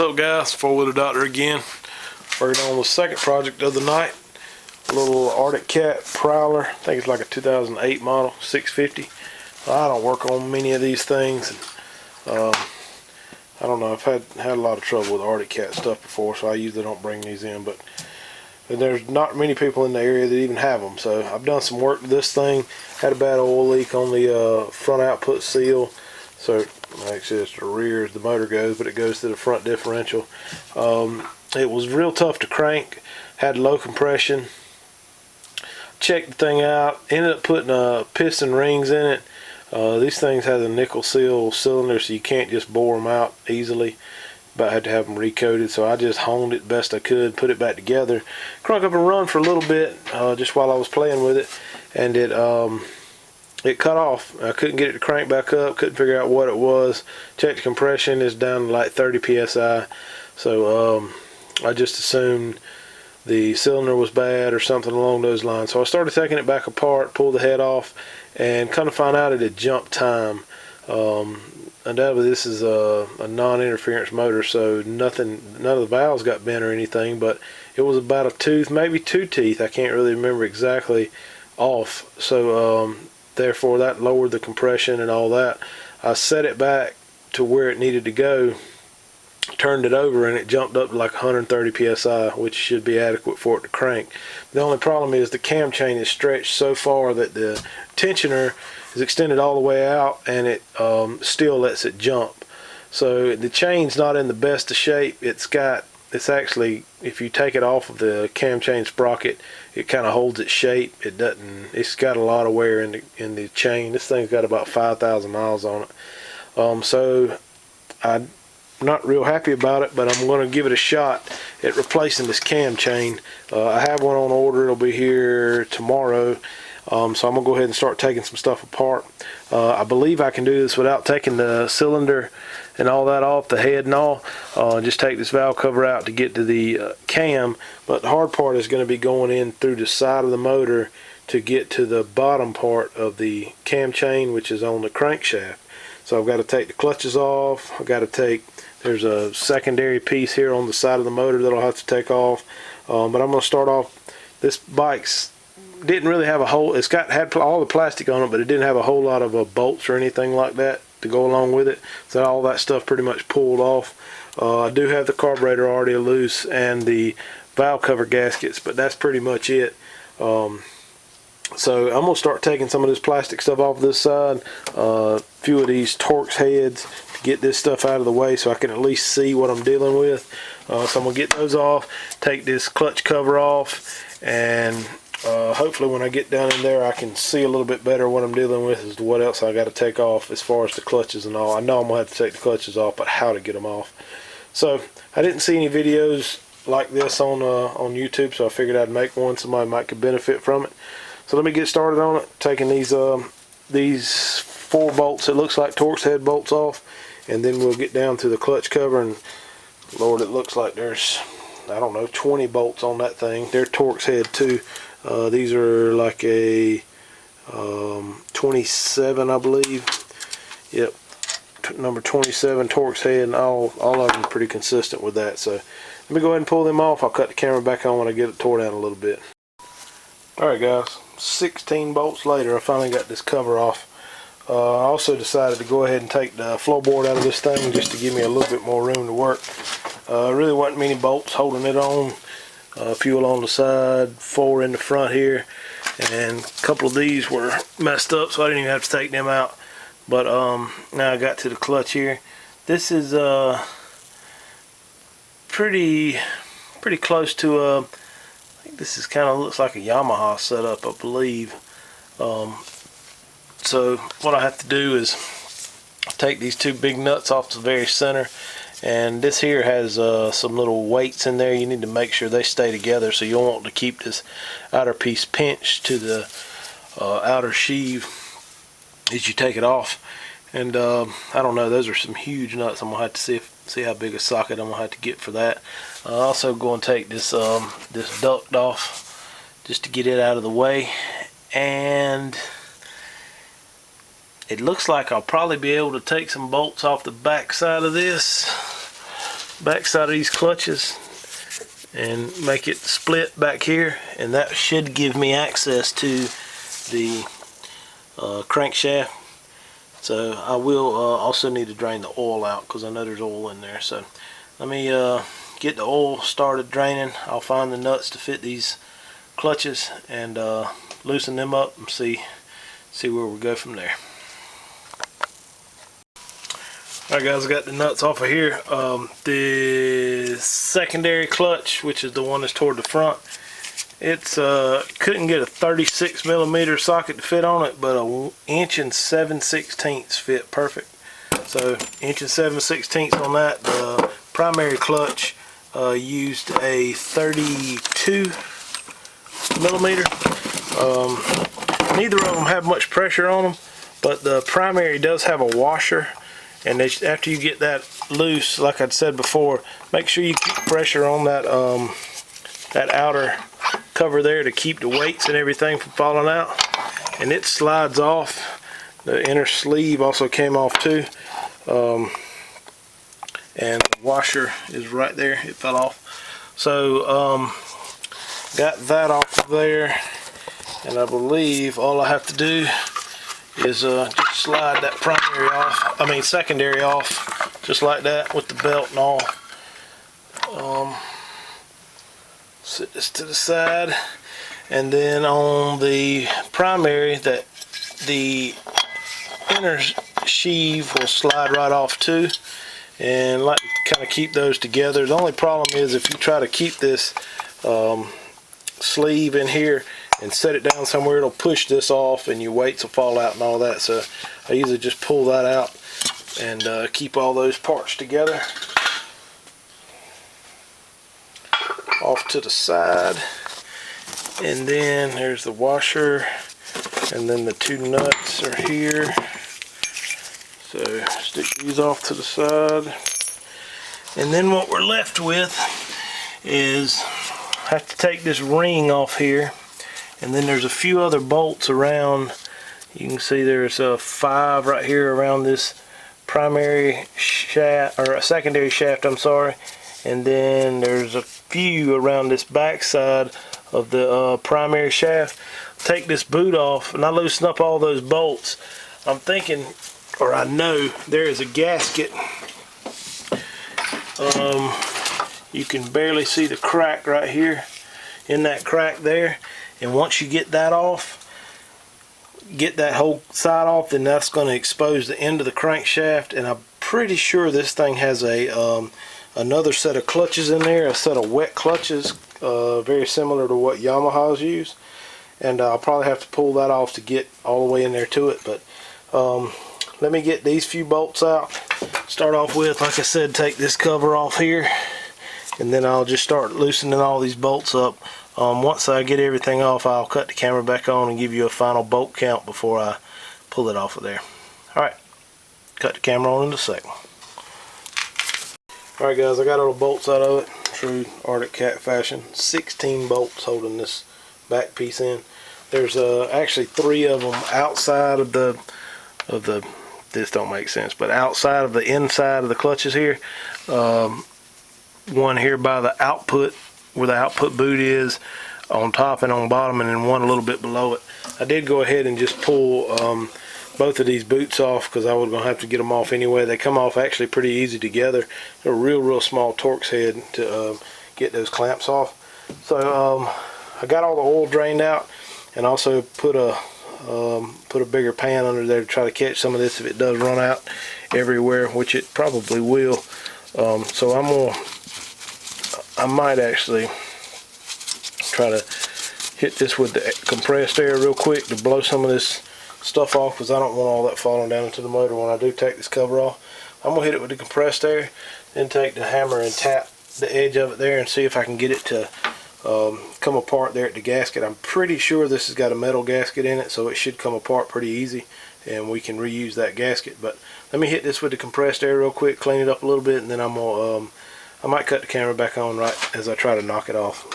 What's up guys, Four-Wheeler Doctor again. Working on the second project of the night. A little Arctic Cat Prowler. I think it's like a 2008 model, 650. I don't work on many of these things. I don't know, I've had a lot of trouble with Arctic Cat stuff before, so I usually don't bring these in. But there's not many people in the area that even have them. So I've done some work to this thing. Had a bad oil leak on the front output seal. So actually it's the rear as the motor goes, but it goes to the front differential. It was real tough to crank, had low compression. Checked the thing out, ended up putting piston rings in it. These things have a nickel seal cylinder, so you can't just bore them out easily. But I had to have them recoated, so I just honed it best I could, put it back together, crunk up and run for a little bit, just while I was playing with it, and it cut off. I couldn't get it to crank back up, couldn't figure out what it was. Checked the compression, it's down to like 30 psi. So I just assumed the cylinder was bad or something along those lines. So I started taking it back apart, pulled the head off, and kind of found out it had jumped time. Undoubtedly this is a non-interference motor, so none of the valves got bent or anything, but it was about a tooth, maybe two teeth, I can't really remember exactly, off. So therefore that lowered the compression and all that. I set it back to where it needed to go, turned it over, and it jumped up to like 130 psi, which should be adequate for it to crank. The only problem is the cam chain is stretched so far that the tensioner is extended all the way out, and it still lets it jump. So the chain's not in the best of shape. It's actually, if you take it off of the cam chain sprocket, it kind of holds its shape. It's got a lot of wear in the chain. This thing's got about 5,000 miles on it. So I'm not real happy about it, but I'm going to give it a shot at replacing this cam chain. I have one on order. It'll be here tomorrow. So I'm going to go ahead and start taking some stuff apart. I believe I can do this without taking the cylinder and all that off, the head and all. Just take this valve cover out to get to the cam, but the hard part is going to be going in through the side of the motor to get to the bottom part of the cam chain, which is on the crankshaft. So I've got to take the clutches off. I've got to there's a secondary piece here on the side of the motor that I'll have to take off. But I'm going to start off. This bike's didn't really have a whole, had all the plastic on it, but it didn't have a whole lot of bolts or anything like that to go along with it. So all that stuff pretty much pulled off. I do have the carburetor already loose and the valve cover gaskets, but that's pretty much it. So I'm going to start taking some of this plastic stuff off this side, a few of these Torx heads to get this stuff out of the way so I can at least see what I'm dealing with. So I'm going to get those off, take this clutch cover off, and hopefully when I get down in there I can see a little bit better what I'm dealing with as to what else I got to take off as far as the clutches and all. I know I'm going to have to take the clutches off, but how to get them off. So I didn't see any videos like this on YouTube, so I figured I'd make one. Somebody might could benefit from it. So let me get started on it, taking these 4 bolts, it looks like Torx head bolts off, and then we'll get down to the clutch cover, and Lord, it looks like there's, I don't know, 20 bolts on that thing. They're Torx head too. These are like a 27, I believe. Yep, number 27 Torx head, and all of them are pretty consistent with that. So let me go ahead and pull them off. I'll cut the camera back on when I get it tore down a little bit. Alright guys, 16 bolts later, I finally got this cover off. I also decided to go ahead and take the floorboard out of this thing just to give me a little bit more room to work. Really wasn't many bolts holding it on. A few along the side, 4 in the front here, and a couple of these were messed up, so I didn't even have to take them out. But now I got to the clutch here. This is pretty close to I think this is kind of looks like a Yamaha setup, I believe. So what I have to do is take these 2 big nuts off the very center. And this here has some little weights in there. You need to make sure they stay together, so you'll want to keep this outer piece pinched to the outer sheave as you take it off. And I don't know, those are some huge nuts. I'm gonna have to see how big a socket I'm gonna have to get for that. I'll also go and take this this duct off just to get it out of the way, and it looks like I'll probably be able to take some bolts off the back side of this. back side of these clutches and make it split back here, and that should give me access to the crankshaft. So I will also need to drain the oil out because I know there's oil in there. So let me get the oil started draining. I'll find the nuts to fit these clutches and loosen them up and see where we go from there. Alright guys, I got the nuts off of here. The secondary clutch, which is the one that's toward the front, it's couldn't get a 36mm socket to fit on it, but a 1 7/16 inch fit perfect. So 1 7/16 on that. The primary clutch used a 32mm. Neither of them have much pressure on them, but the primary does have a washer, and after you get that loose, like I'd said before, make sure you keep pressure on that that outer cover there to keep the weights and everything from falling out. And it slides off. The inner sleeve also came off too, and the washer is right there. It fell off. So got that off of there, and I believe all I have to do is just slide that secondary off, just like that, with the belt and all. Set this to the side, and then on the primary, that the inner sheave will slide right off too, and like kind of keep those together. The only problem is if you try to keep this sleeve in here and set it down somewhere, it'll push this off and your weights will fall out and all that. So I usually just pull that out and keep all those parts together. Off to the side, and then there's the washer, and then the two nuts are here. So stick these off to the side, and then what we're left with is have to take this ring off here, and then there's a few other bolts around. You can see there's 5 right here around this primary shaft, or a secondary shaft, I'm sorry, and then there's a few around this back side of the primary shaft. Take this boot off and I loosen up all those bolts. I'm thinking, or I know, there is a gasket. You can barely see the crack right here, in that crack there, and once you get that off, get that whole side off, then that's going to expose the end of the crankshaft. And I'm pretty sure this thing has a another set of clutches in there, a set of wet clutches, very similar to what Yamahas use, and I'll probably have to pull that off to get all the way in there to it. But let me get these few bolts out. Start off with, like I said, take this cover off here, and then I'll just start loosening all these bolts up. Once I get everything off, I'll cut the camera back on and give you a final bolt count before I pull it off of there. Alright, cut the camera on in a second. Alright guys, I got all the bolts out of it, true Arctic Cat fashion. 16 bolts holding this back piece in. There's actually 3 of them outside of the, this don't make sense, but outside of the inside of the clutches here. One here by the output, where the output boot is, on top and on bottom, and then one a little bit below it. I did go ahead and just pull both of these boots off because I was going to have to get them off anyway. They come off actually pretty easy together. They're a real small Torx head to get those clamps off. So I got all the oil drained out, and also put a bigger pan under there to try to catch some of this if it does run out everywhere, which it probably will. So I might actually try to hit this with the compressed air real quick to blow some of this stuff off, because I don't want all that falling down into the motor when I do take this cover off. I'm going to hit it with the compressed air, then take the hammer and tap the edge of it there and see if I can get it to come apart there at the gasket. I'm pretty sure this has got a metal gasket in it, so it should come apart pretty easy and we can reuse that gasket. But let me hit this with the compressed air real quick, clean it up a little bit, and then I'm going to I might cut the camera back on right as I try to knock it off.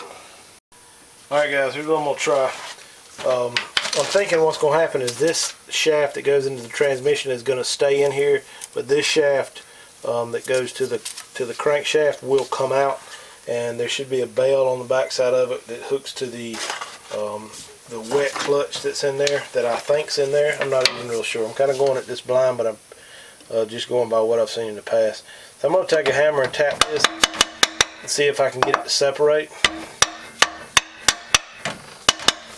Alright guys, here's what I'm going to try. I'm thinking what's going to happen is this shaft that goes into the transmission is going to stay in here, but this shaft that goes to the to the crankshaft will come out, and there should be a bell on the back side of it that hooks to the wet clutch that's in there, that I think's in there. I'm not even real sure. I'm kind of going at this blind, but I'm just going by what I've seen in the past. So I'm going to take a hammer and tap this and see if I can get it to separate.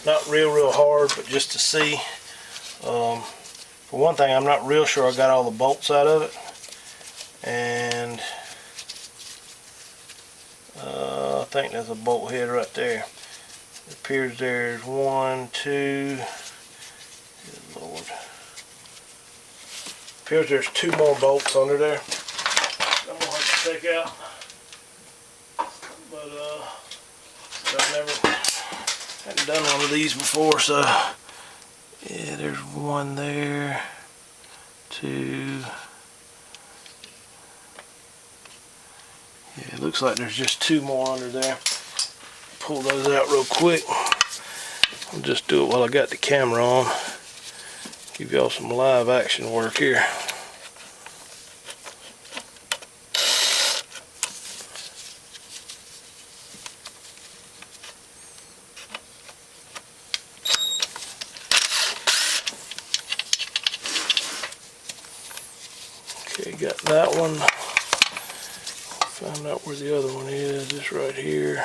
Not real hard, but just to see. For one thing, I'm not real sure I got all the bolts out of it, and I think there's a bolt head right there. It appears there's 1, 2. Good Lord. Appears there's 2 more bolts under there. I'm gonna have to take out, but I've hadn't done one of these before, so yeah, there's 1 there, 2. Yeah, it looks like there's just 2 more under there. Pull those out real quick. I'll just do it while I got the camera on. Give y'all some live action work here. Okay, got that one. Find out where the other one is. It's right here.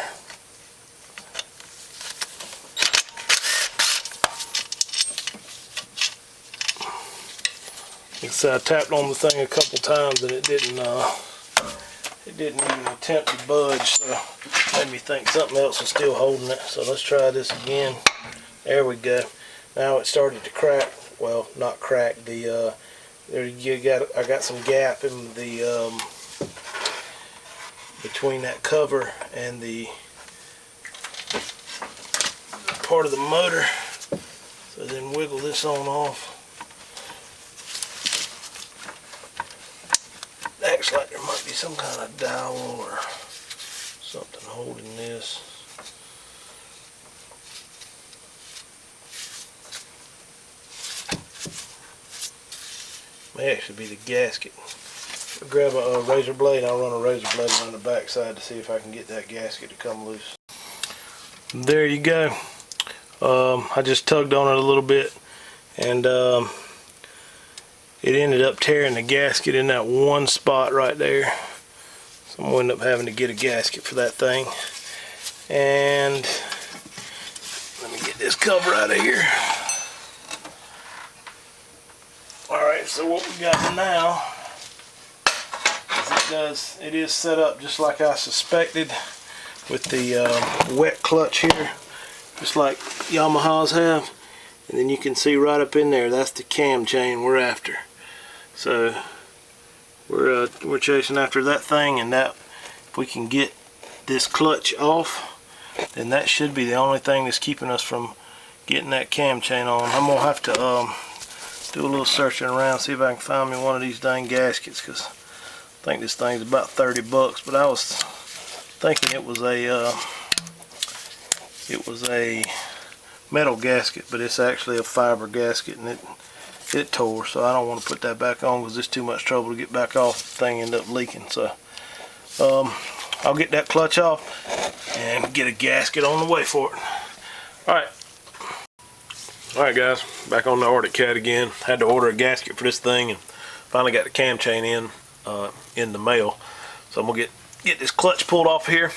So I tapped on the thing a couple times and it didn't even attempt to budge, so made me think something else was still holding it. So let's try this again. There we go. Now it started to crack. Well, not crack. I got some gap in the between that cover and the part of the motor. So then wiggle this on off. Acts like there might be some kind of dowel or something holding this. May actually be the gasket. I'll grab a razor blade. I'll run a razor blade around the back side to see if I can get that gasket to come loose. There you go. I just tugged on it a little bit, and it ended up tearing the gasket in that one spot right there. So I'm going to end up having to get a gasket for that thing. And let me get this cover out of here. Alright, so what we got now is it is set up just like I suspected, with the wet clutch here, just like Yamahas have. And then you can see right up in there, that's the cam chain we're after. So we're chasing after that thing, and that if we can get this clutch off, then that should be the only thing that's keeping us from getting that cam chain on. I'm gonna have to do a little searching around, see if I can find me one of these dang gaskets, because I think this thing's about 30 bucks. But I was thinking it was a metal gasket, but it's actually a fiber gasket, and it tore, so I don't want to put that back on because it's too much trouble to get back off. The thing ended up leaking. So I'll get that clutch off and get a gasket on the way for it. Alright guys, back on the Arctic Cat again. Had to order a gasket for this thing, and finally got the cam chain in the mail. So I'm gonna get this clutch pulled off here.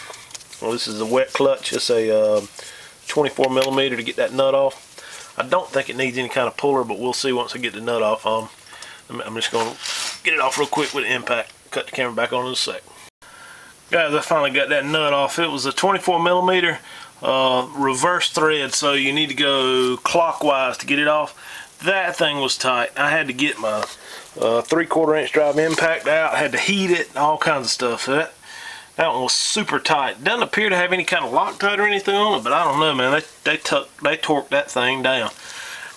Well, this is a wet clutch. It's a 24mm to get that nut off. I don't think it needs any kind of puller, but we'll see once I get the nut off. I'm just going to get it off real quick with the impact. Cut the camera back on in a sec. Guys, I finally got that nut off. It was a 24mm reverse thread, so you need to go clockwise to get it off. That thing was tight. I had to get my 3/4 inch drive impact out. I had to heat it, all kinds of stuff. So that one was super tight. Doesn't appear to have any kind of Loctite or anything on it, but I don't know, man. They torqued that thing down.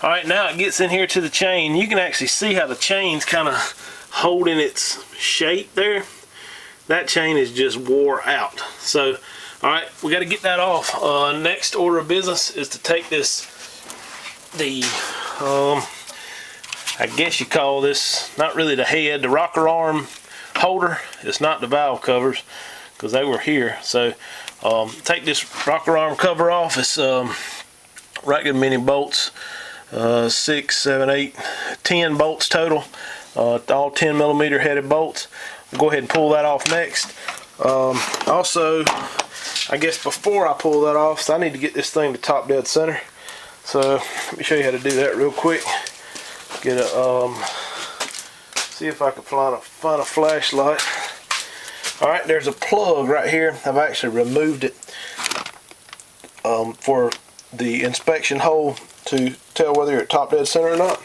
All right, now it gets in here to the chain. You can actually see how the chain's kind of holding its shape there. That chain is just wore out. So, all right, we got to get that off. Next order of business is to take I guess you call this, not really the head, the rocker arm holder. It's not the valve covers, because they were here. So take this rocker arm cover off. It's right good many bolts, 6, 7, 8, 10 bolts total, all 10mm headed bolts. We'll go ahead and pull that off next. Also, I guess before I pull that off, so I need to get this thing to top dead center. So let me show you how to do that real quick. Get a see if I can find a flashlight. All right, there's a plug right here. I've actually removed it for the inspection hole to tell whether you're at top dead center or not.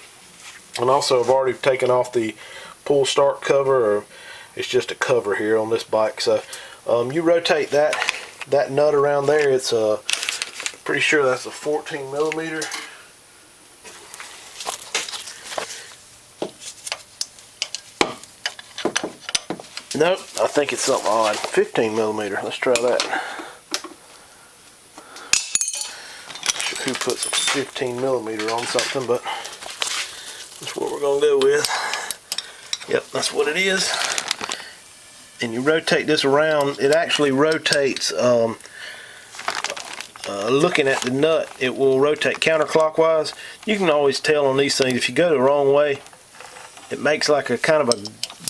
And also I've already taken off the pull start cover, or it's just a cover here on this bike. So you rotate that nut around there. It's pretty sure that's a 14mm. Nope, I think it's something odd. 15mm. Let's try that. Who puts a 15mm on something, but that's what we're gonna go with. Yep, that's what it is. And you rotate this around. It actually rotates. Looking at the nut, it will rotate counterclockwise. You can always tell on these things if you go the wrong way, it makes like a kind of a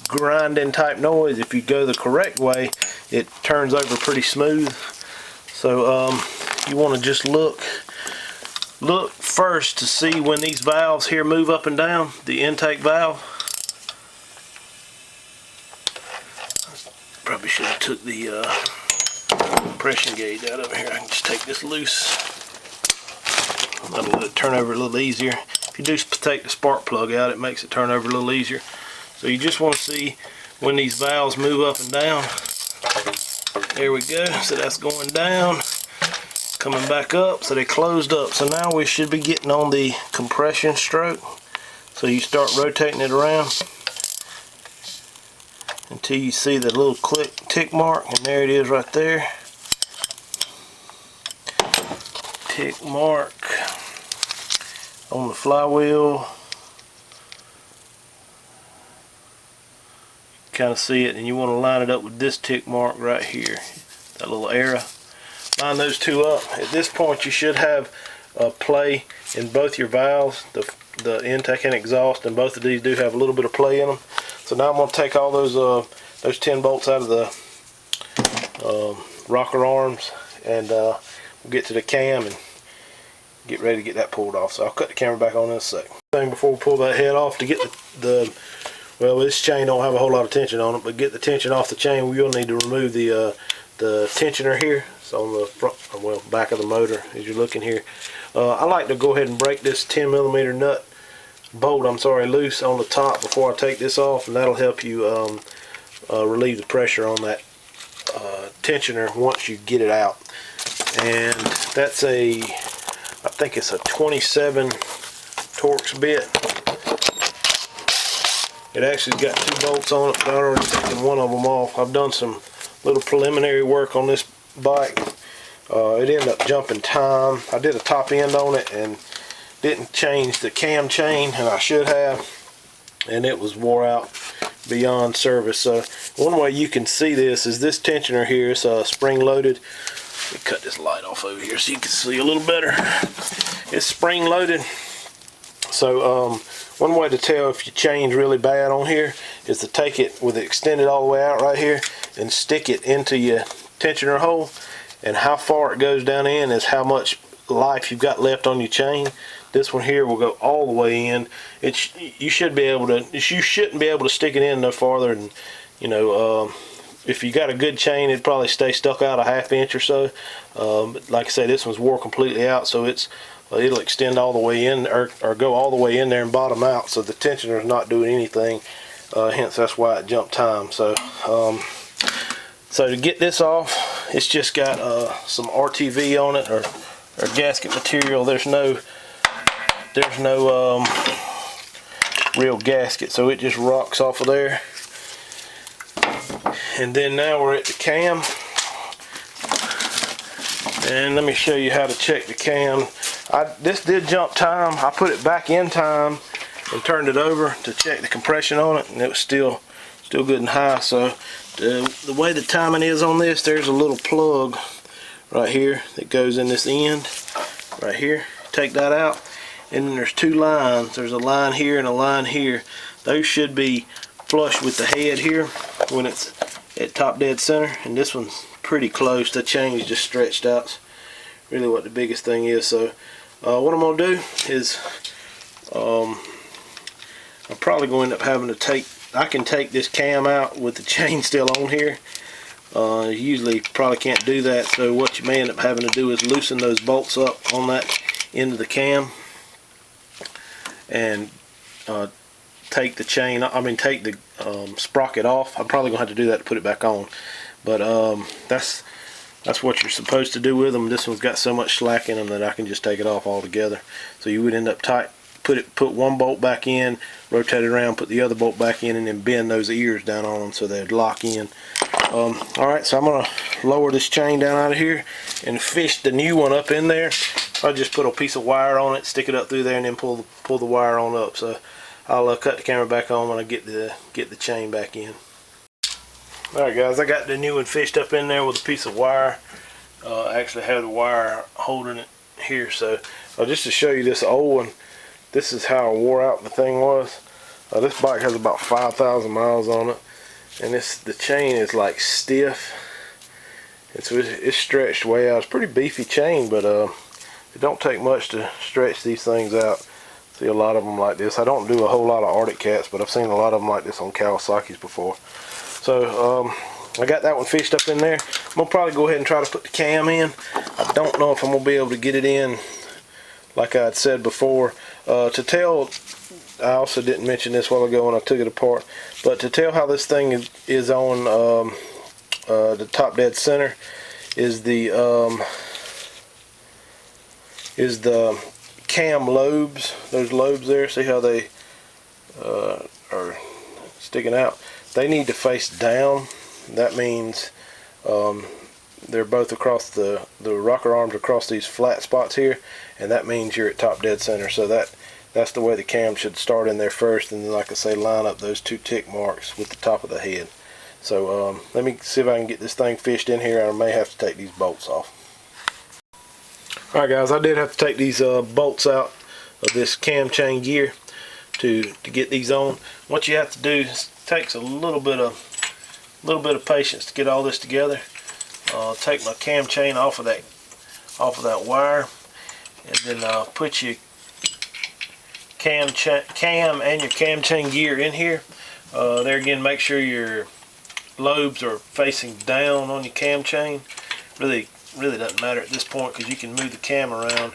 grinding type noise. If you go the correct way, it turns over pretty smooth. So you want to just look first to see when these valves here move up and down, the intake valve. Probably should have took the compression gauge out of here. I can just take this loose. That'll let it turn over a little easier. If you do take the spark plug out, it makes it turn over a little easier. So you just want to see when these valves move up and down. There we go. So that's going down, coming back up. So they closed up. So now we should be getting on the compression stroke. So you start rotating it around until you see the little tick mark, and there it is right there. Tick mark on the flywheel. Kind of see it, and you want to line it up with this tick mark right here, that little arrow. Line those two up. At this point you should have a play in both your valves, the intake and exhaust, and both of these do have a little bit of play in them. So now I'm going to take all those 10 bolts out of the rocker arms, and we'll get to the cam and get ready to get that pulled off. So I'll cut the camera back on in a second. Before we pull that head off, to get well, this chain don't have a whole lot of tension on it, but get the tension off the chain, we will need to remove the tensioner here. It's on the front, well, back of the motor as you're looking here. I like to go ahead and break this 10mm nut bolt, loose on the top before I take this off, and that'll help you relieve the pressure on that tensioner once you get it out. And that's I think it's a 27 Torx bit. It actually got 2 bolts on it, but I already taken one of them off. I've done some little preliminary work on this bike. It ended up jumping time. I did a top end on it and didn't change the cam chain, and I should have, and it was wore out beyond service. So one way you can see this is this tensioner here. It's spring loaded. Let me cut this light off over here so you can see a little better. It's spring loaded. So one way to tell if you change really bad on here is to take it with it extended all the way out right here and stick it into your tensioner hole, and how far it goes down in is how much life you've got left on your chain. This one here will go all the way in. You shouldn't be able to stick it in no farther than, if you got a good chain, it'd probably stay stuck out a ½ inch or so. But like I say, this one's wore completely out, so it'll extend all the way in, or go all the way in there and bottom out, so the tensioner is not doing anything. Hence that's why it jumped time. So so to get this off, it's just got some RTV on it, or gasket material. There's no real gasket, so it just rocks off of there. And then now we're at the cam, and let me show you how to check the cam. This did jump time. I put it back in time and turned it over to check the compression on it, and it was still still good and high. So the way the timing is on this, there's a little plug right here that goes in this end right here. Take that out, and then there's two lines. There's a line here and a line here. Those should be flush with the head here when it's at top dead center, and this one's pretty close. The chain is just stretched out. It's really what the biggest thing is. So what I'm going to do is I'm probably going to end up having to take, I can take this cam out with the chain still on here. Usually probably can't do that, so what you may end up having to do is loosen those bolts up on that end of the cam and take the chain, take the sprocket off. I'm probably going to have to do that to put it back on, but that's what you're supposed to do with them. This one's got so much slack in them that I can just take it off altogether. So you would end up put one bolt back in, rotate it around, put the other bolt back in, and then bend those ears down on them so they'd lock in. Alright, so I'm going to lower this chain down out of here and fish the new one up in there. I just put a piece of wire on it, stick it up through there, and then pull the wire on up. So I'll cut the camera back on when I get the chain back in. Alright guys, I got the new one fished up in there with a piece of wire. I actually have the wire holding it here. So just to show you this old one, this is how wore out the thing was. This bike has about 5,000 miles on it, and the chain is like stiff. It's stretched way out. It's a pretty beefy chain, but it don't take much to stretch these things out. See a lot of them like this. I don't do a whole lot of Arctic Cats, but I've seen a lot of them like this on Kawasaki's before. So I got that one fished up in there. I'm gonna probably go ahead and try to put the cam in. I don't know if I'm gonna be able to get it in like I had said before. To tell, I also didn't mention this a while ago when I took it apart, but to tell how this thing is on the top dead center is the cam lobes. Those lobes there, see how they are sticking out? They need to face down. That means they're both across the rocker arms across these flat spots here, and that means you're at top dead center. So that's the way the cam should start in there first, and then, like I say, line up those two tick marks with the top of the head. So let me see if I can get this thing fished in here. I may have to take these bolts off. Alright guys, I did have to take these bolts out of this cam chain gear to get these on. What you have to do is takes a little bit of patience to get all this together. Take my cam chain off of that wire, and then put your cam and your cam chain gear in here. There again, make sure your lobes are facing down on your cam chain. Really doesn't matter at this point because you can move the cam around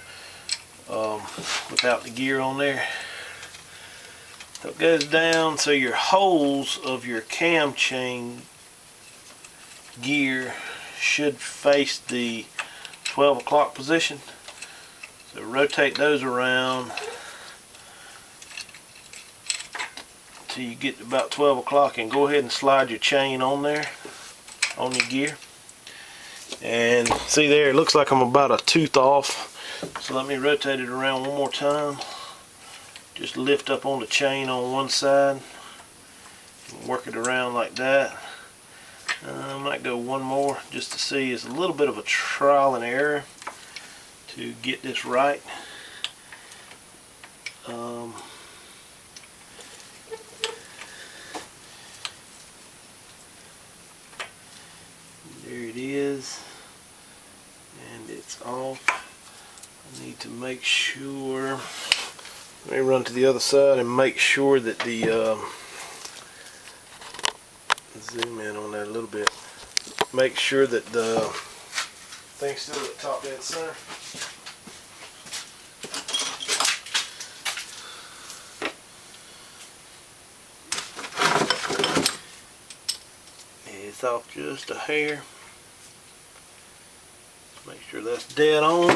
without the gear on there. So it goes down, so your holes of your cam chain gear should face the 12 o'clock position. So rotate those around till you get to about 12 o'clock, and go ahead and slide your chain on there, on your gear. And see there, it looks like I'm about a tooth off. So let me rotate it around one more time. Just lift up on the chain on one side, work it around like that. I might go one more just to see. It's a little bit of a trial and error to get this right. There it is, and it's off. I need to make sure. Let me run to the other side and make sure that the zoom in on that a little bit. Make sure that the thing's still at top dead center. It's off just a hair. Make sure that's dead on.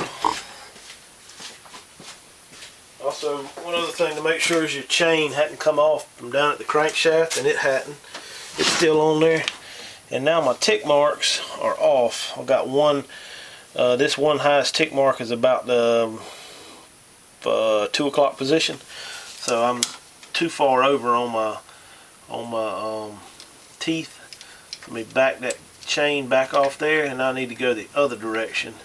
Also, one other thing to make sure is your chain hadn't come off from down at the crankshaft, and it hadn't. It's still on there. And now my tick marks are off. I've got one, this one highest tick mark is about the 2 o'clock position. So I'm too far over on my teeth. Let me back that chain back off there, and I need to go the other direction.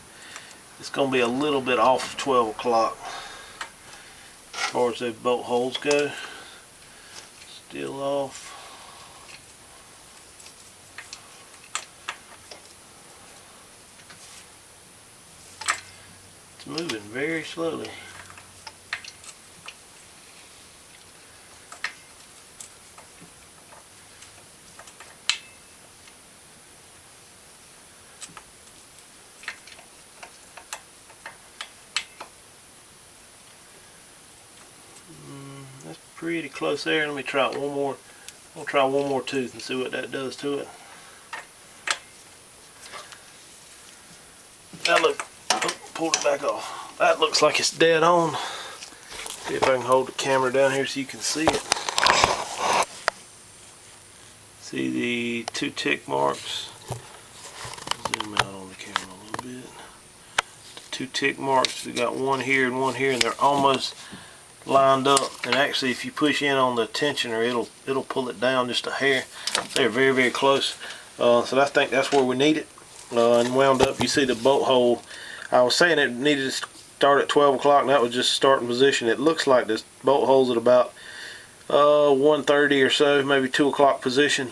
It's going to be a little bit off of 12 o'clock as far as those bolt holes go. Still off. It's moving very slowly. That's pretty close there. Let me try it one more. I'll try one more tooth and see what that does to it. That look, oh, pulled it back off. That looks like it's dead on. See if I can hold the camera down here so you can see it. See the 2 tick marks. Zoom out on the camera a little bit. The 2 tick marks. We got one here, and they're almost lined up. And actually, if you push in on the tensioner, it'll pull it down just a hair. They're very, very close. So I think that's where we need it. And wound up, you see the bolt hole. I was saying it needed to start at 12 o'clock, and that was just starting position. It looks like this bolt hole's at about 1:30 or so, maybe 2 o'clock position.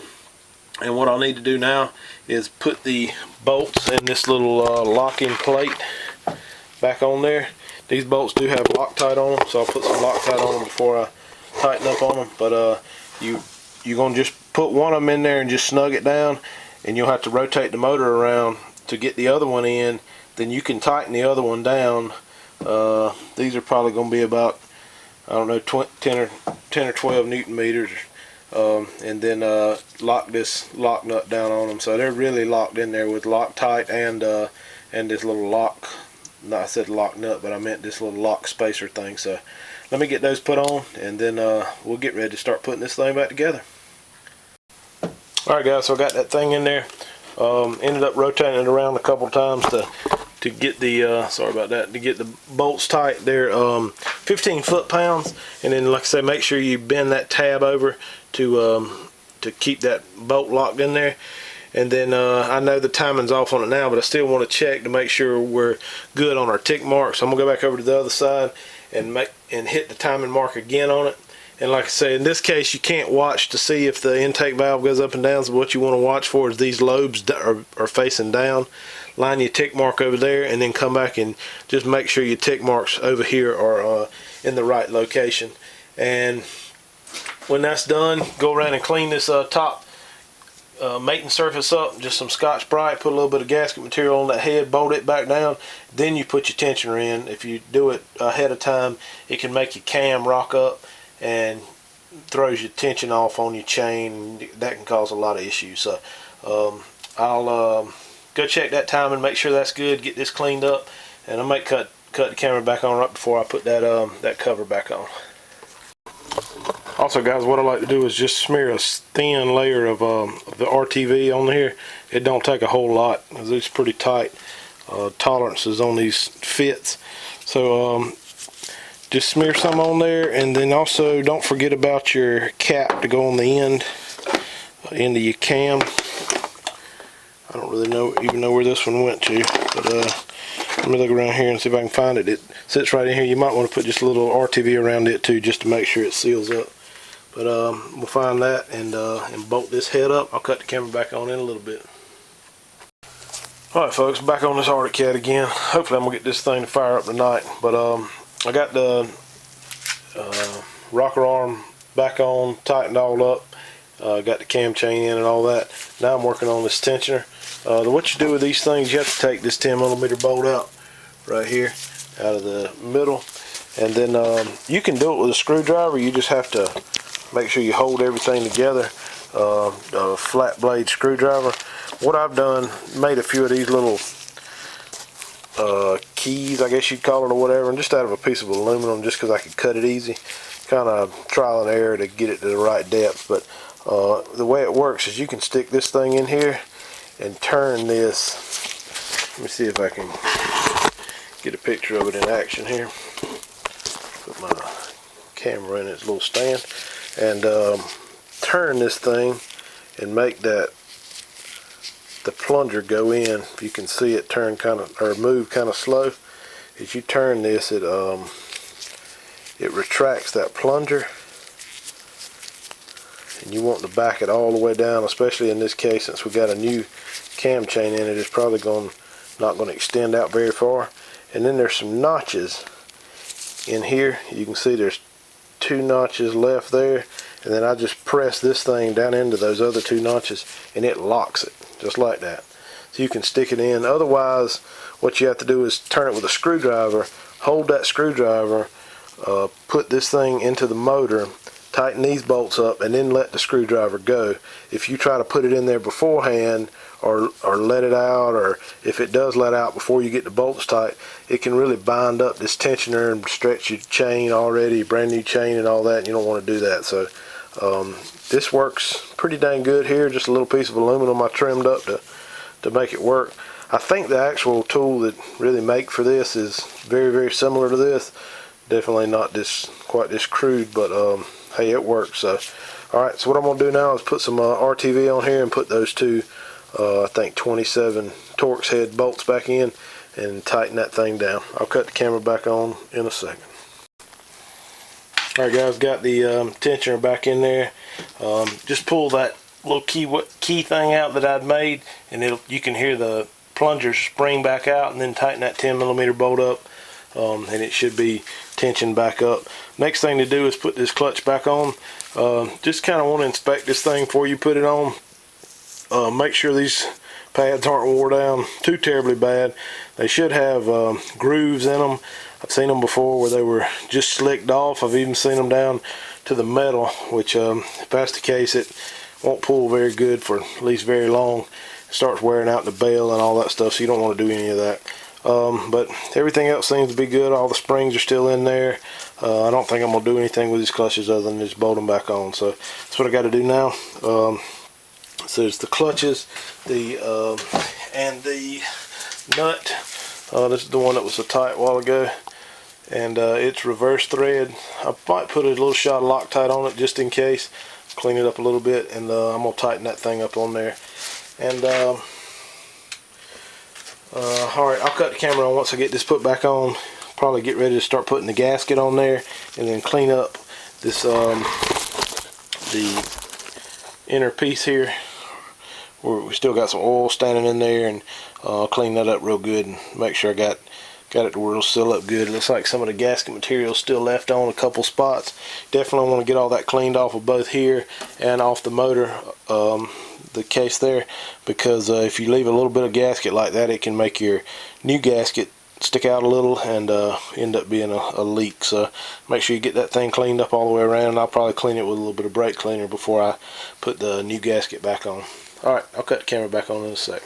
And what I'll need to do now is put the bolts in this little locking plate back on there. These bolts do have Loctite on them, so I'll put some Loctite on them before I tighten up on them. But you're going to just put one of them in there and just snug it down, and you'll have to rotate the motor around to get the other one in. Then you can tighten the other one down. These are probably going to be about, I don't know, 10 or 12 Newton meters. And then lock this lock nut down on them, so they're really locked in there with Loctite and this little lock. No, I said lock nut, but I meant this little lock spacer thing. So let me get those put on, and then we'll get ready to start putting this thing back together. Alright guys, so I got that thing in there. Ended up rotating it around a couple times to get the sorry about that, to get the bolts tight. They're 15 foot-pounds, and then like I say, make sure you bend that tab over to keep that bolt locked in there. And then I know the timing's off on it now, but I still want to check to make sure we're good on our tick mark. So I'm gonna go back over to the other side and hit the timing mark again on it. And like I say, in this case, you can't watch to see if the intake valve goes up and down. So what you want to watch for is these lobes are facing down. Line your tick mark over there, and then come back and just make sure your tick marks over here are in the right location. And when that's done, go around and clean this top mating surface up, just some Scotch-Brite, put a little bit of gasket material on that head, bolt it back down, then you put your tensioner in. If you do it ahead of time, it can make your cam rock up and throws your tension off on your chain. That can cause a lot of issues. So I'll go check that time and make sure that's good, get this cleaned up, and I might cut the camera back on right before I put that cover back on. Also guys, what I like to do is just smear a thin layer of the RTV on here. It don't take a whole lot because it's pretty tight tolerances on these fits. So just smear some on there, and then also don't forget about your cap to go on the end of your cam. I don't really even know where this one went to, but let me look around here and see if I can find it. It sits right in here. You might want to put just a little RTV around it too, just to make sure it seals up. But we'll find that and bolt this head up. I'll cut the camera back on in a little bit. Alright folks, back on this Arctic Cat again. Hopefully I'm going to get this thing to fire up tonight. But I got the rocker arm back on, tightened all up. Got the cam chain in and all that. Now I'm working on this tensioner. What you do with these things, you have to take this 10mm bolt out right here, out of the middle. And then you can do it with a screwdriver. You just have to make sure you hold everything together. A flat blade screwdriver. What I've done, made a few of these little keys, I guess you'd call it, or whatever, and just out of a piece of aluminum, just because I could cut it easy. Kind of trial and error to get it to the right depth. But the way it works is you can stick this thing in here and turn this. Let me see if I can get a picture of it in action here. Put my camera in its little stand and turn this thing, and make the plunger go in. If you can see it turn kind of, or move kind of slow, as you turn this, it retracts that plunger, and you want to back it all the way down, especially in this case since we got a new cam chain in it. It's probably not going to extend out very far. And then there's some notches in here. You can see there's 2 notches left there, and then I just press this thing down into those other 2 notches and it locks it just like that, so you can stick it in. Otherwise, what you have to do is turn it with a screwdriver, hold that screwdriver, put this thing into the motor, tighten these bolts up, and then let the screwdriver go. If you try to put it in there beforehand, or let it out, or if it does let out before you get the bolts tight, it can really bind up this tensioner and stretch your chain already, brand new chain and all that, and you don't want to do that. So this works pretty dang good here. Just a little piece of aluminum I trimmed up to make it work. I think the actual tool that really make for this is very, very similar to this. Definitely not quite this crude, but hey, it works. So alright, so what I'm going to do now is put some RTV on here and put those 2 I think 27 Torx head bolts back in and tighten that thing down. I'll cut the camera back on in a second. Alright guys, got the tensioner back in there. Just pull that little key thing out that I'd made, and you can hear the plunger spring back out, and then tighten that 10mm bolt up, and it should be tensioned back up. Next thing to do is put this clutch back on. Just kind of want to inspect this thing before you put it on. Make sure these pads aren't wore down too terribly bad. They should have grooves in them. I've seen them before where they were just slicked off. I've even seen them down to the metal, which if that's the case, it won't pull very good for at least very long. It starts wearing out the bell and all that stuff, so you don't want to do any of that. But everything else seems to be good. All the springs are still in there. I don't think I'm going to do anything with these clutches other than just bolt them back on. So that's what I got to do now. So there's the clutches, and the nut. This is the one that was so tight a while ago, and it's reverse thread. I might put a little shot of Loctite on it just in case, clean it up a little bit, and I'm gonna tighten that thing up on there. And alright, I'll cut the camera on once I get this put back on. Probably get ready to start putting the gasket on there, and then clean up this the inner piece here where we still got some oil standing in there, and I'll clean that up real good and make sure I got it to where it'll seal up good. It looks like some of the gasket material is still left on a couple spots. Definitely want to get all that cleaned off of both here and off the motor, the case there, because if you leave a little bit of gasket like that, it can make your new gasket stick out a little and end up being a leak. So make sure you get that thing cleaned up all the way around, and I'll probably clean it with a little bit of brake cleaner before I put the new gasket back on. Alright, I'll cut the camera back on in a sec.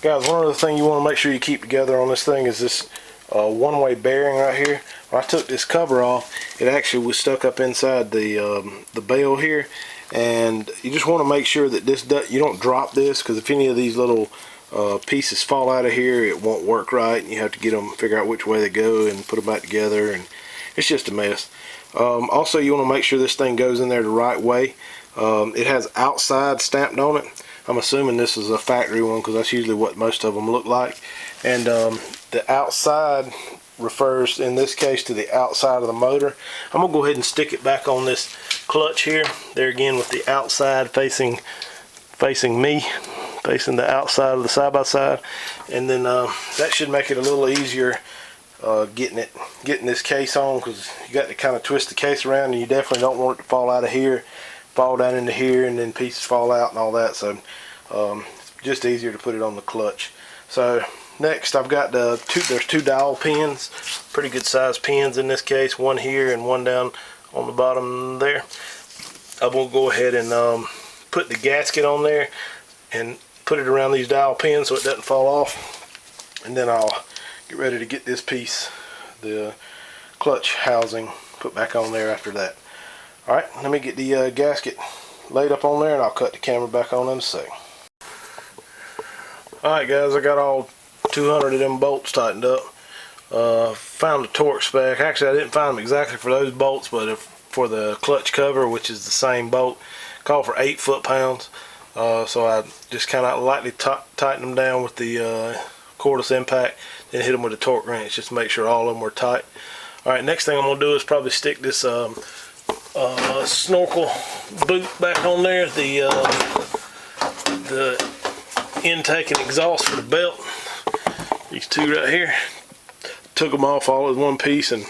Guys, one other thing you want to make sure you keep together on this thing is this one-way bearing right here. When I took this cover off, it actually was stuck up inside the bell here, and you just want to make sure that you don't drop this, because if any of these little pieces fall out of here, it won't work right, and you have to figure out which way they go and put them back together, and it's just a mess. Also, you want to make sure this thing goes in there the right way. It has outside stamped on it. I'm assuming this is a factory one, because that's usually what most of them look like. And the outside refers in this case to the outside of the motor. I'm gonna go ahead and stick it back on this clutch here. There again, with the outside facing me, facing the outside of the side-by-side, and then that should make it a little easier getting this case on, because you got to kind of twist the case around, and you definitely don't want it to fall out of here, fall down into here, and then pieces fall out and all that. So just easier to put it on the clutch. So next, I've got there's 2 dowel pins, pretty good size pins in this case, one here and one down on the bottom there. I'm gonna go ahead and put the gasket on there and put it around these dowel pins so it doesn't fall off, and then I'll get ready to get this piece, the clutch housing, put back on there after that. Alright, let me get the gasket laid up on there, and I'll cut the camera back on in a sec. Alright guys, I got all 200 of them bolts tightened up. Found the Torx spec. Actually, I didn't find them exactly for those bolts, but for the clutch cover, which is the same bolt, called for 8 foot-pounds. So I just kind of lightly tighten them down with the cordless impact, then hit them with a torque wrench just to make sure all of them were tight. Alright, next thing I'm going to do is probably stick this snorkel boot back on there, the intake and exhaust for the belt. These two right here. Took them off all in one piece, and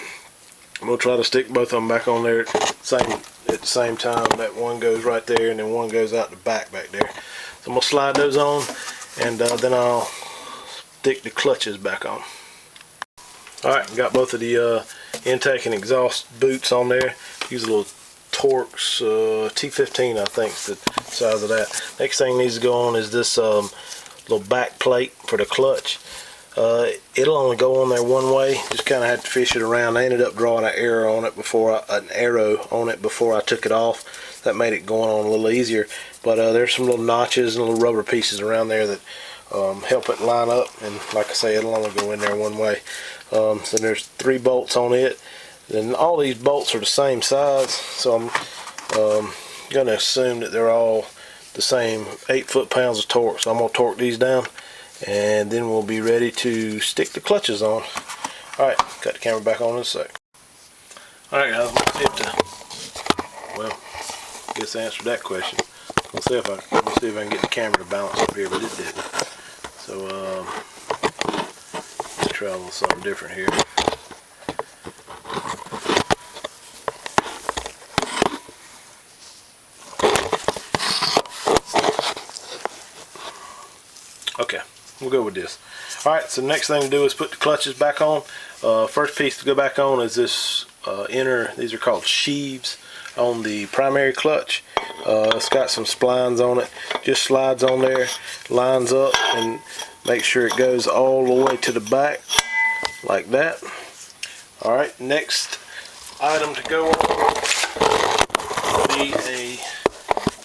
I'm going to try to stick both of them back on there at the same time. That one goes right there, and then one goes out the back there. So I'm going to slide those on, and then I'll stick the clutches back on. Alright, got both of the intake and exhaust boots on there. Use a little Torx T15, I think is the size of that. Next thing needs to go on is this little back plate for the clutch. It'll only go on there one way. Just kind of have to fish it around. I ended up drawing an arrow on it before I took it off. That made it going on a little easier. But there's some little notches and little rubber pieces around there that help it line up. And like I say, it'll only go in there one way. So there's 3 bolts on it. Then all these bolts are the same size, so I'm going to assume that they're all the same 8 foot-pounds of torque. So I'm going to torque these down, and then we'll be ready to stick the clutches on. Alright, cut the camera back on in a sec. Alright guys, let's see I guess I answered that question. Let me see if I can get the camera to balance up here, but it didn't. So let's try a little something different here. Okay, we'll go with this. Alright, so the next thing to do is put the clutches back on. First piece to go back on is this these are called sheaves on the primary clutch. It's got some splines on it. Just slides on there, lines up, and make sure it goes all the way to the back, like that. Alright, next item to go on will be a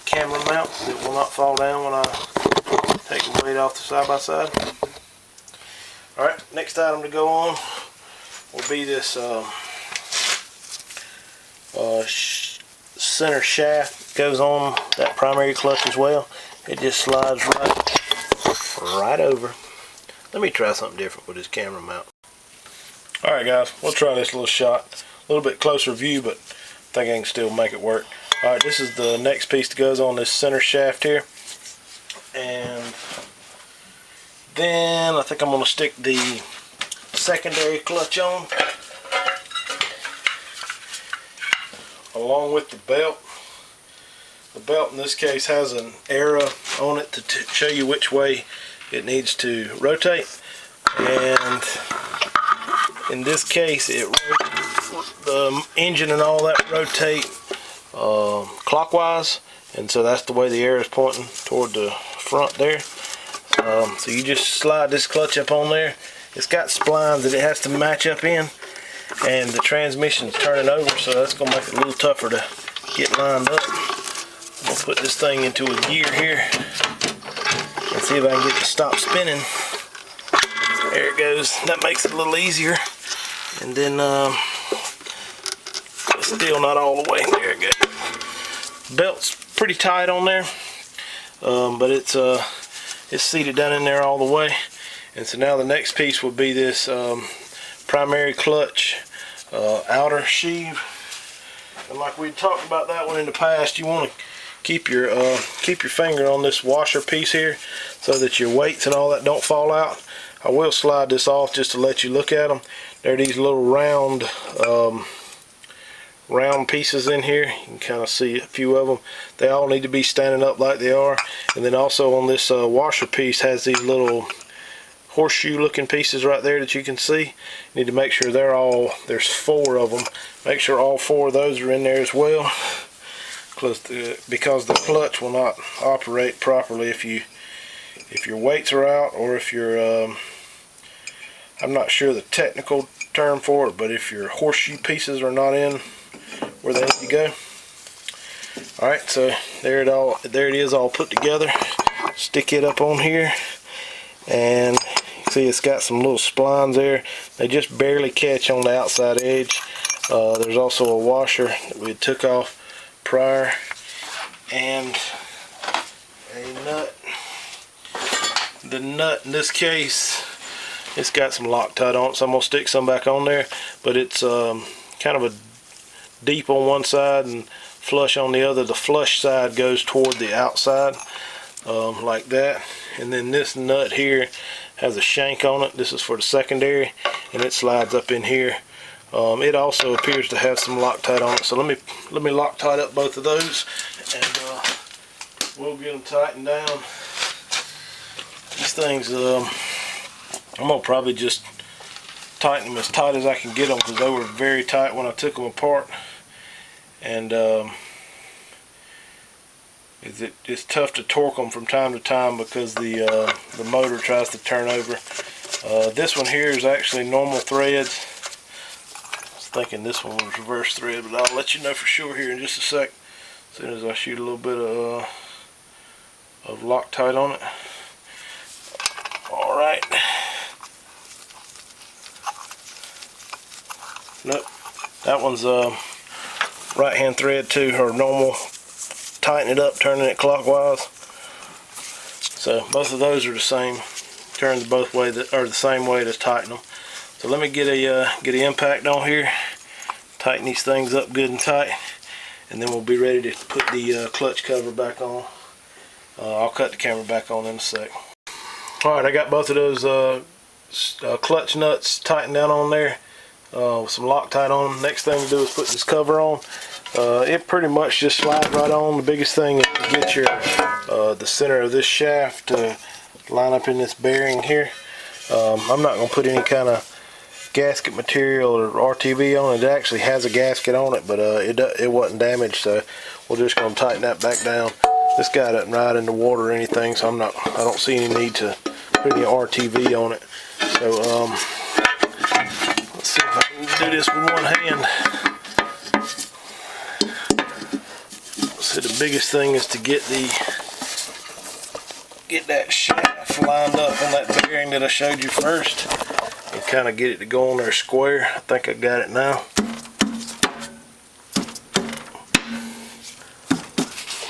camera mount that will not fall down when I take the weight off the side-by-side. Alright, next item to go on will be this center shaft. Goes on that primary clutch as well. It just slides right over. Let me try something different with this camera mount. Alright guys, we'll try this little shot. A little bit closer view, but I think I can still make it work. Alright, this is the next piece that goes on this center shaft here. And then I think I'm going to stick the secondary clutch on along with the belt. The belt in this case has an arrow on it to show you which way it needs to rotate, and in this case the engine and all that rotate clockwise, and so that's the way the arrow is pointing toward the front there. So you just slide this clutch up on there. It's got splines that it has to match up in, and the transmission's turning over, so that's going to make it a little tougher to get lined up. I'm going to put this thing into a gear here and see if I can get it to stop spinning. There it goes. That makes it a little easier. And then it's still not all the way. There it goes. Belt's pretty tight on there, but it's seated down in there all the way. And so now the next piece will be this primary clutch outer sheave. And like we talked about that one in the past, you want to keep your finger on this washer piece here so that your weights and all that don't fall out. I will slide this off just to let you look at them. There are these little round pieces in here. You can kind of see a few of them. They all need to be standing up like they are. And then also on this washer piece has these little horseshoe looking pieces right there that you can see. You need to make sure there's 4 of them. Make sure all 4 of those are in there as well, because the clutch will not operate properly if your weights are out, or if you're I'm not sure the technical term for it, but if your horseshoe pieces are not in where they need to go. Alright, so there it is all put together. Stick it up on here, and you see it's got some little splines there. They just barely catch on the outside edge. There's also a washer that we took off prior, and a nut. The nut in this case, it's got some Loctite on it, so I'm going to stick some back on there, but it's kind of a deep on one side and flush on the other. The flush side goes toward the outside, like that. And then this nut here has a shank on it. This is for the secondary, and it slides up in here. It also appears to have some Loctite on it, so let me Loctite up both of those, and we'll get them tightened down. These things, I'm gonna probably just tighten them as tight as I can get them, because they were very tight when I took them apart, and it's tough to torque them from time to time because the motor tries to turn over. This one here is actually normal threads. I was thinking this one was reverse thread, but I'll let you know for sure here in just a sec, as soon as I shoot a little bit of Loctite on it. Alright. Nope. That one's right hand thread too, or normal. Tighten it up, turning it clockwise. So both of those are the same. Turns both ways, or the same way to tighten them. So let me get a impact on here. Tighten these things up good and tight, and then we'll be ready to put the clutch cover back on. I'll cut the camera back on in a sec. Alright, I got both of those clutch nuts tightened down on there with some Loctite on them. Next thing to do is put this cover on. It pretty much just slides right on. The biggest thing is to get your the center of this shaft to line up in this bearing here. I'm not going to put any kind of gasket material or RTV on it. It actually has a gasket on it, but it wasn't damaged, so we're just going to tighten that back down. This guy doesn't ride in the water or anything, so I don't see any need to put any RTV on it. So let's see if I can do this with one hand. So the biggest thing is to get that shaft lined up on that bearing that I showed you first, and kind of get it to go on there square. I think I got it now.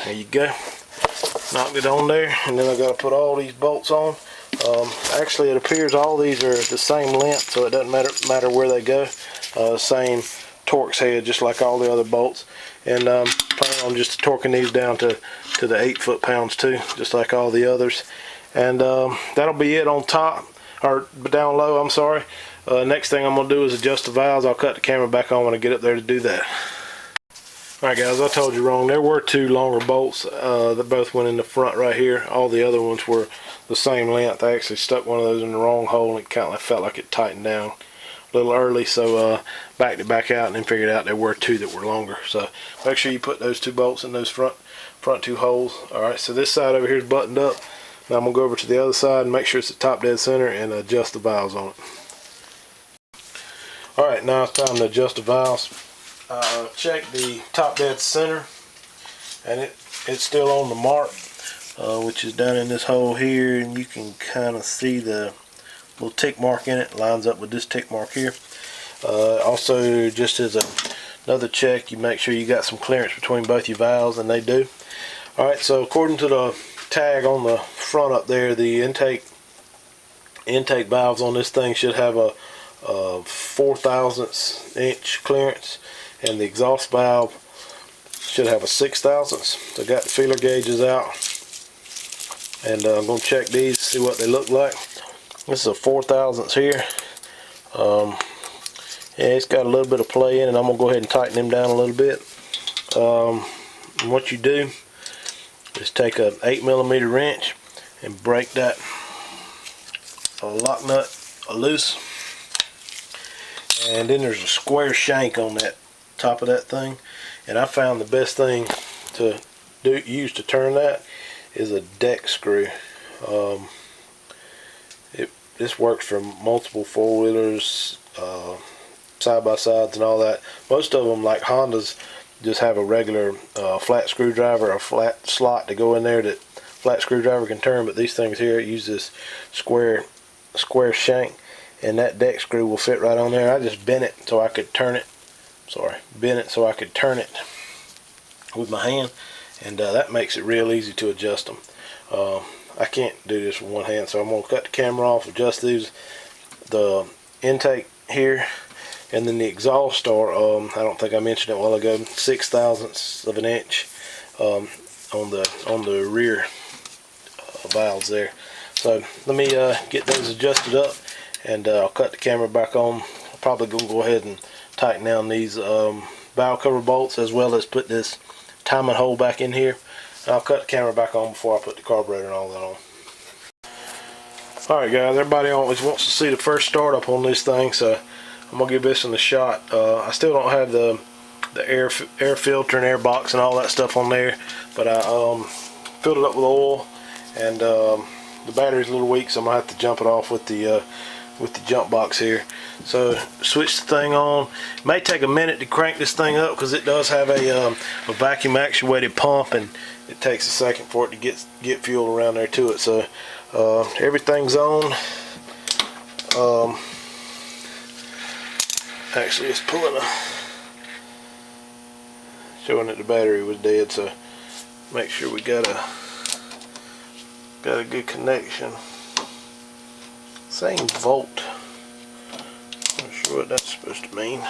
There you go. Knocked it on there, and then I got to put all these bolts on. Actually, it appears all these are the same length, so it doesn't matter where they go. Same Torx head, just like all the other bolts. And plan on just torquing these down to the 8 foot-pounds too, just like all the others. And that'll be it on top, or down low, I'm sorry. Next thing I'm going to do is adjust the valves. I'll cut the camera back on when I get up there to do that. Alright guys, I told you wrong. There were two longer bolts that both went in the front right here. All the other ones were the same length. I actually stuck one of those in the wrong hole, and it kind of felt like it tightened down a little early, so backed it back out and then figured out there were two that were longer. So make sure you put those two bolts in those front two holes. Alright, so this side over here is buttoned up. Now I'm going to go over to the other side and make sure it's the top dead center and adjust the valves on it. Alright, now it's time to adjust the valves. Check the top dead center, and it's still on the mark, which is down in this hole here, and you can kind of see the little tick mark in it. Lines up with this tick mark here. Also, just as another check, you make sure you got some clearance between both your valves, and they do. Alright, so according to the tag on the front up there, the intake valves on this thing should have a 4/1000 inch clearance, and the exhaust valve should have a 6/1000. So I got the feeler gauges out, and I'm going to check these, see what they look like. This is a 4/1000 here. Yeah, it's got a little bit of play in it. I'm going to go ahead and tighten them down a little bit. And what you do is take an 8mm wrench and break that lock nut loose, and then there's a square shank on that top of that thing, and I found the best thing to use to turn that is a deck screw. This works for multiple four-wheelers, side-by-sides and all that. Most of them, like Hondas, just have a regular flat screwdriver, a flat slot to go in there that flat screwdriver can turn, but these things here use this square shank, and that deck screw will fit right on there. I just bent it so I could turn it. Bent it so I could turn it with my hand, and that makes it real easy to adjust them. I can't do this with one hand, so I'm going to cut the camera off, adjust the intake here, and then the exhaust are, I don't think I mentioned it a while ago, 6/1000ths of an inch on the rear valves there. So let me get those adjusted up, and I'll cut the camera back on. I'm probably going to go ahead and tighten down these valve cover bolts, as well as put this timing hole back in here. And I'll cut the camera back on before I put the carburetor and all that on. Alright guys, everybody always wants to see the first startup on this thing, so I'm going to give this one a shot. I still don't have the air filter and air box and all that stuff on there, but I filled it up with oil, and the battery's a little weak, so I'm going to have to jump it off with the jump box here. So switch the thing on. It may take a minute to crank this thing up because it does have a vacuum actuated pump, and it takes a second for it to get fuel around there to it. So everything's on. Actually, it's pulling showing that the battery was dead, so make sure we got a good connection. Same volt. Not sure what that's supposed to mean.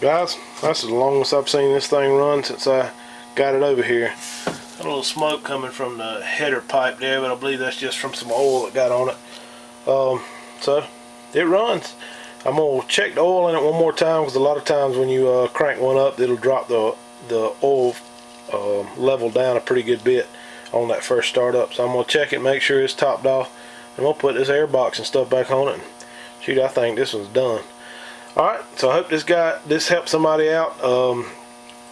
Guys, that's the longest I've seen this thing run since I got it over here. A little smoke coming from the header pipe there, but I believe that's just from some oil that got on it. So it runs. I'm gonna check the oil in it one more time, because a lot of times when you crank one up, it'll drop the oil level down a pretty good bit on that first startup. So I'm gonna check it, make sure it's topped off, and we'll put this air box and stuff back on it. And shoot, I think this one's done. Alright, so I hope this helped somebody out.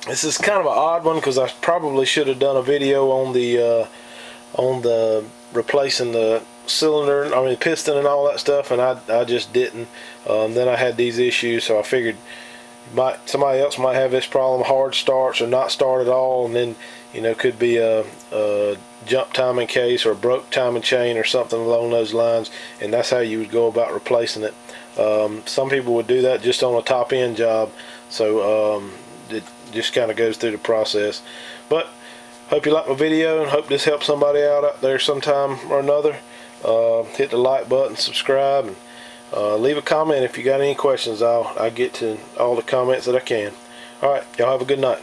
This is kind of an odd one, because I probably should have done a video on the replacing the cylinder, I mean piston and all that stuff, and I just didn't. Then I had these issues, so I figured somebody else might have this problem, hard starts or not start at all, and then could be a jump timing case or a broke timing chain or something along those lines, and that's how you would go about replacing it. Some people would do that just on a top end job, so it just kind of goes through the process. But hope you like my video, and hope this helps somebody out there sometime or another. Hit the like button, subscribe, and leave a comment if you got any questions. I'll get to all the comments that I can. Alright, y'all have a good night.